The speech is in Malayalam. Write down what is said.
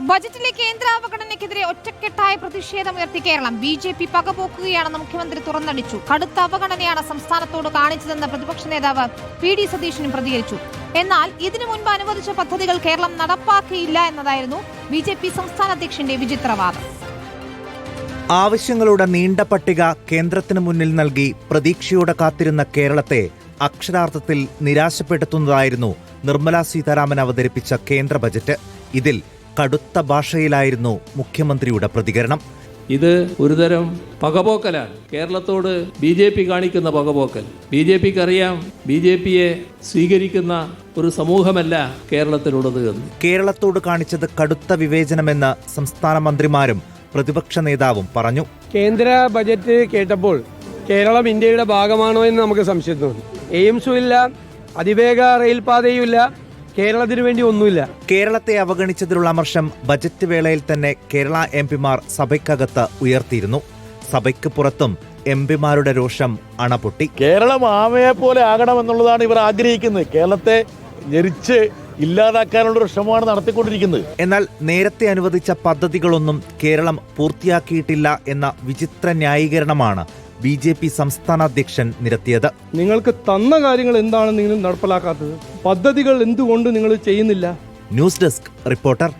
ബജറ്റിലെ കേന്ദ്ര അവഗണനയ്ക്കെതിരെ ഒറ്റക്കെട്ടായ പ്രതിഷേധമുയർത്തി കേരളം. ബി.ജെ.പി പകപോക്കുകയാണെന്ന് മുഖ്യമന്ത്രി തുറന്നടിച്ചു. കടുത്ത അവഗണനയാണ് സംസ്ഥാനത്തോട് കാണിച്ചതെന്ന് പ്രതിപക്ഷ നേതാവ് വി.ഡി. സതീശനും പ്രതികരിച്ചു. എന്നാൽ ഇതിനു മുൻപ് അനുവദിച്ച പദ്ധതികൾ കേരളം നടപ്പാക്കിയില്ല എന്നതായിരുന്നു ബി.ജെ.പി സംസ്ഥാന അധ്യക്ഷന്റെ വിചിത്രവാദം. ആവശ്യങ്ങളുടെ നീണ്ട പട്ടിക കേന്ദ്രത്തിന് മുന്നിൽ നൽകി പ്രതീക്ഷയോടെ കാത്തിരുന്ന കേരളത്തെ അക്ഷരാർത്ഥത്തിൽ നിരാശപ്പെടുത്തുന്നതായിരുന്നു നിർമ്മലാ സീതാരാമൻ അവതരിപ്പിച്ച കേന്ദ്ര ബജറ്റ്. ഇതിൽ കടുത്ത ഭാഷയിലായിരുന്നു മുഖ്യമന്ത്രിയുടെ പ്രതികരണം. ഇത് ഒരുതരം പകപോക്കലാണ്. കേരളത്തോട് ബി.ജെ.പി കാണിക്കുന്ന പകപോക്കൽ. ബി.ജെ.പിക്ക് അറിയാം, ബി.ജെ.പിയെ സ്വീകരിക്കുന്ന ഒരു സമൂഹമല്ല കേരളത്തിലുള്ളത് എന്ന്. കേരളത്തോട് കാണിച്ചത് കടുത്ത വിവേചനമെന്ന് സംസ്ഥാന മന്ത്രിമാരും പ്രതിപക്ഷ നേതാവും പറഞ്ഞു. കേന്ദ്ര ബജറ്റ് കേട്ടപ്പോൾ കേരളം ഇന്ത്യയുടെ ഭാഗമാണോ എന്ന് നമുക്ക് സംശയം തോന്നി. എയിംസും ഇല്ല, അതിവേഗ റെയിൽപാതയും ഇല്ല, കേരളത്തിന് വേണ്ടി ഒന്നുമില്ല. കേരളത്തെ അവഗണിച്ചതിലുള്ള അമർഷം ബജറ്റ് വേളയിൽ തന്നെ കേരള എംപിമാർ സഭയ്ക്കകത്ത് ഉയർത്തിയിരുന്നു. സഭയ്ക്ക് പുറത്തും എംപിമാരുടെ രോഷം അണപൊട്ടി. കേരളം ആമയെ പോലെ ആകണമെന്നുള്ളതാണ് ഇവർ ആഗ്രഹിക്കുന്നത്. കേരളത്തെ ഞെരിച്ച് ഇല്ലാതാക്കാനുള്ള ശ്രമമാണ് നടത്തിക്കൊണ്ടിരിക്കുന്നത്. എന്നാൽ നേരത്തെ അനുവദിച്ച പദ്ധതികളൊന്നും കേരളം പൂർത്തിയാക്കിയിട്ടില്ല എന്ന വിചിത്ര ന്യായീകരണമാണ് ബി.ജെ.പി സംസ്ഥാന അധ്യക്ഷൻ നിരത്തിയത്. നിങ്ങൾക്ക് തന്ന കാര്യങ്ങൾ എന്താണ് നിങ്ങൾ നടപ്പിലാക്കാത്തത്? പദ്ധതികൾ എന്തുകൊണ്ട് നിങ്ങൾ ചെയ്യുന്നില്ല? News desk reporter.